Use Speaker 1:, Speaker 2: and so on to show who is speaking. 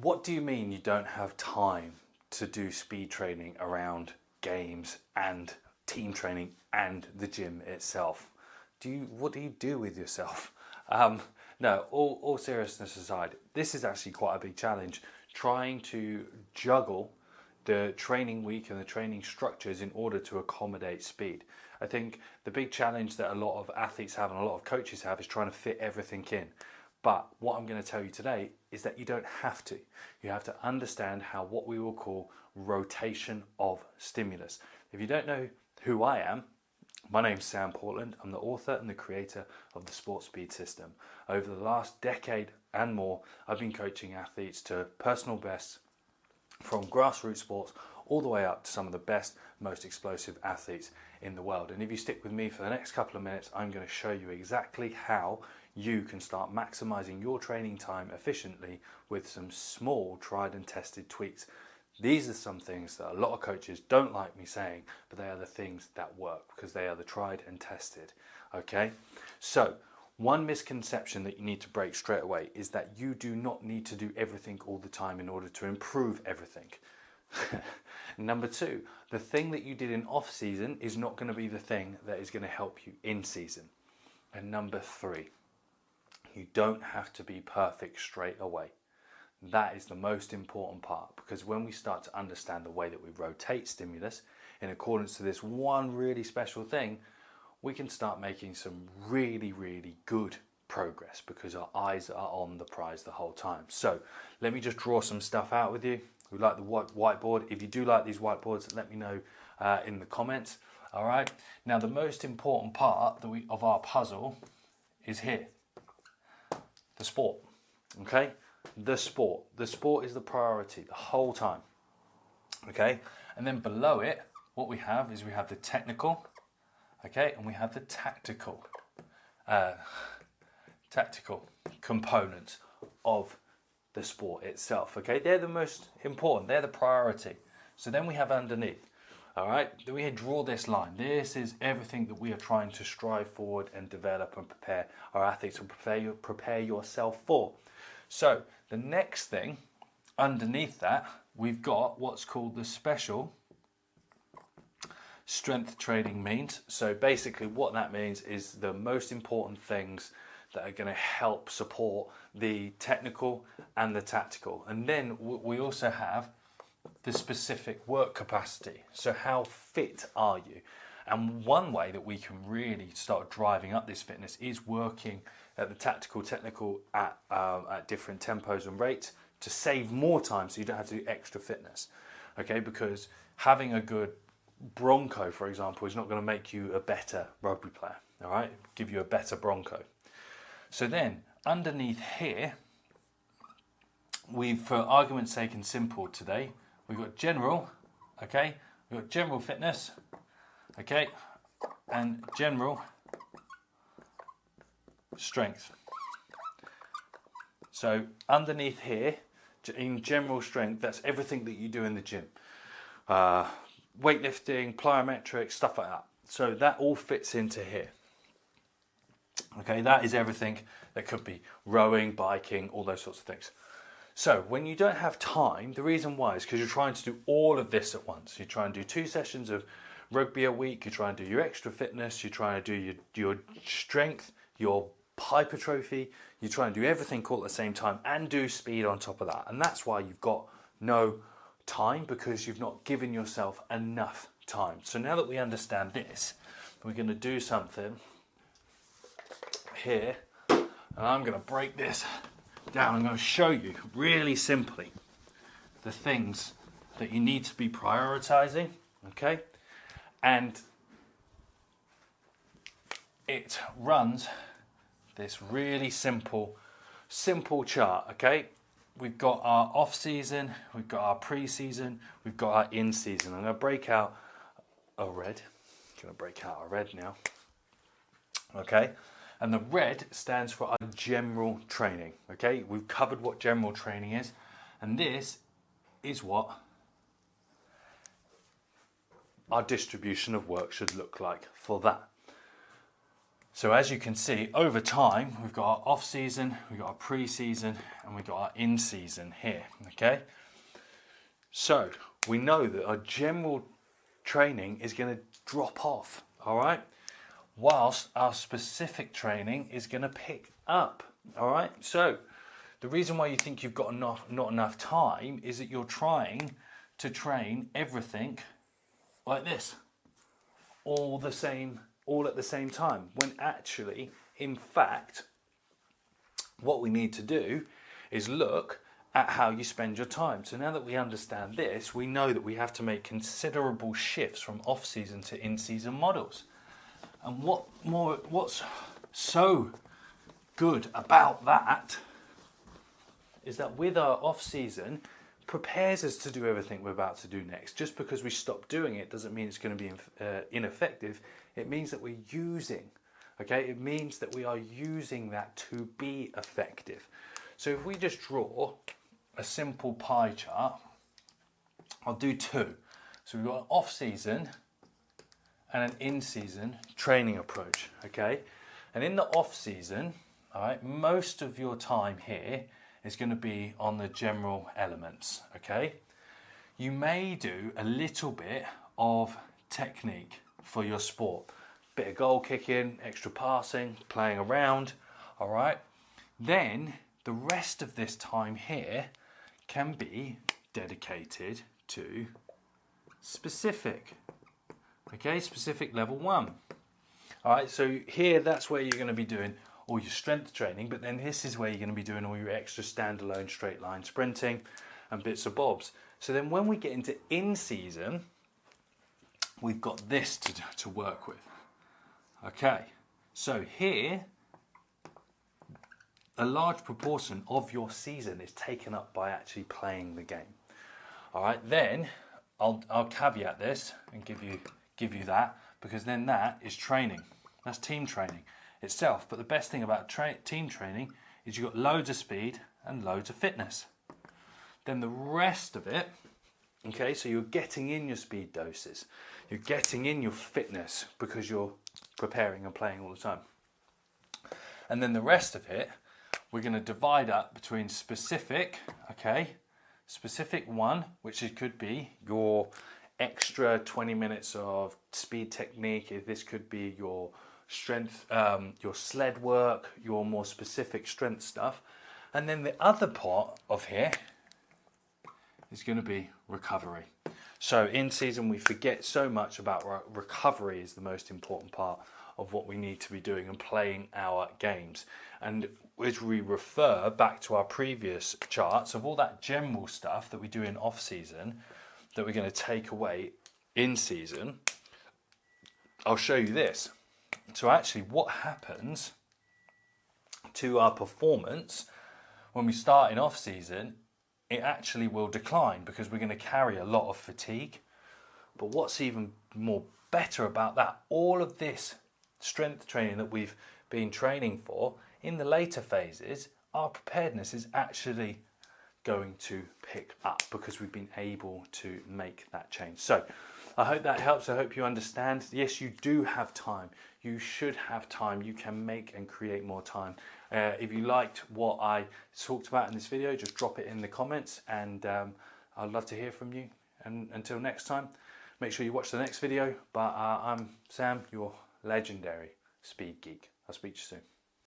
Speaker 1: What do you mean you don't have time to do speed training around games and team training and the gym itself? What do you do with yourself? No, all seriousness aside, this is actually quite a big challenge, trying to juggle the training week and the training structures in order to accommodate speed. I think the big challenge that a lot of athletes have and a lot of coaches have is trying to fit everything in. But what I'm going to tell you today is that you don't have to. You have to understand how what we will call rotation of stimulus. If you don't know who I am, my name's Sam Portland. I'm the author and the creator of the Sport Speed System. Over the last decade and more, I've been coaching athletes to personal bests from grassroots sports all the way up to some of the best, most explosive athletes in the world. And if you stick with me for the next couple of minutes, I'm going to show you exactly how you can start maximizing your training time efficiently with some small tried and tested tweaks. These are some things that a lot of coaches don't like me saying, but they are the things that work because they are the tried and tested. Okay, so one misconception that you need to break straight away is that you do not need to do everything all the time in order to improve everything. Number two, the thing that you did in off season is not going to be the thing that is going to help you in season. And number three, you don't have to be perfect straight away. That is the most important part, because when we start to understand the way that we rotate stimulus in accordance to this one really special thing, we can start making some really, really good progress because our eyes are on the prize the whole time. So let me just draw some stuff out with you. We like the whiteboard. If you do like these whiteboards, let me know in the comments. All right. Now, the most important part of our puzzle is here. The sport. Okay. The sport. The sport is the priority the whole time. Okay. And then below it, what we have is we have the technical. Okay. And we have the tactical components of the sport itself. Okay, they're the most important, they're the priority. So then we have underneath, all right, then we draw this line. This is everything that we are trying to strive forward and develop and prepare our athletes and prepare yourself for. So the next thing underneath that, we've got what's called the special strength training means. So basically what that means is the most important things that are going to help support the technical and the tactical. And then we also have the specific work capacity. So how fit are you? And one way that we can really start driving up this fitness is working at the tactical, technical at different tempos and rates to save more time so you don't have to do extra fitness. Okay, because having a good Bronco, for example, is not going to make you a better rugby player. All right, give you a better Bronco. So then, underneath here, for argument's sake and simple today, we've got general, okay? We've got general fitness, okay? And general strength. So underneath here, in general strength, that's everything that you do in the gym. Weightlifting, plyometrics, stuff like that. So that all fits into here. Okay, that is everything that could be rowing, biking, all those sorts of things. So when you don't have time, the reason why is because you're trying to do all of this at once. You try and do 2 sessions of rugby a week, you try and do your extra fitness, you try and do your strength, your hypertrophy, you try and do everything all at the same time and do speed on top of that. And that's why you've got no time, because you've not given yourself enough time. So now that we understand this, we're going to do something here, and I'm going to break this down. I'm going to show you really simply the things that you need to be prioritizing, okay? And it runs this really simple chart, okay? We've got our off season, we've got our pre-season, we've got our in season. I'm going to break out a red. I'm going to break out a red now, okay? And the red stands for our general training, okay? We've covered what general training is, and this is what our distribution of work should look like for that. So as you can see, over time, we've got our off season, we've got our pre-season, and we've got our in-season here, okay? So we know that our general training is going to drop off, all right? Whilst our specific training is going to pick up, all right? So the reason why you think you've got not enough time is that you're trying to train everything like this, all at the same time, when actually, in fact, what we need to do is look at how you spend your time. So now that we understand this, we know that we have to make considerable shifts from off-season to in-season models. And what's so good about that is that with our off-season, prepares us to do everything we're about to do next. Just because we stop doing it doesn't mean it's going to be ineffective. It means that we're using, okay? It means that we are using that to be effective. So if we just draw a simple pie chart, I'll do two. So we've got an off-season and an in-season training approach, okay? And in the off-season, all right, most of your time here is going to be on the general elements, okay? You may do a little bit of technique for your sport. Bit of goal kicking, extra passing, playing around, all right? Then the rest of this time here can be dedicated to specific, okay? Specific level 1. All right, so here that's where you're going to be doing all your strength training, but then this is where you're going to be doing all your extra standalone straight line sprinting and bits of bobs. So then when we get into in-season, we've got this to work with. Okay, so here, a large proportion of your season is taken up by actually playing the game. All right, then I'll caveat this and give you that, because then that is training. That's team training itself. But the best thing about team training is you've got loads of speed and loads of fitness. Then the rest of it, okay, so you're getting in your speed doses, you're getting in your fitness because you're preparing and playing all the time. And then the rest of it, we're going to divide up between specific, okay, specific 1, which it could be your extra 20 minutes of speed technique. This could be your strength, your sled work, your more specific strength stuff. And then the other part of here is going to be recovery. So in season we forget so much about recovery is the most important part of what we need to be doing and playing our games. And as we refer back to our previous charts of all that general stuff that we do in off season that we're going to take away in season, I'll show you this. So actually what happens to our performance when we start in off season, it actually will decline because we're going to carry a lot of fatigue. But what's even more better about that, all of this strength training that we've been training for, in the later phases, our preparedness is actually going to pick up because we've been able to make that change. So I hope that helps. I hope you understand. Yes, you do have time. You should have time. You can make and create more time. If you liked what I talked about in this video, just drop it in the comments, and I'd love to hear from you. And until next time, make sure you watch the next video. But I'm Sam, your legendary speed geek. I'll speak to you soon.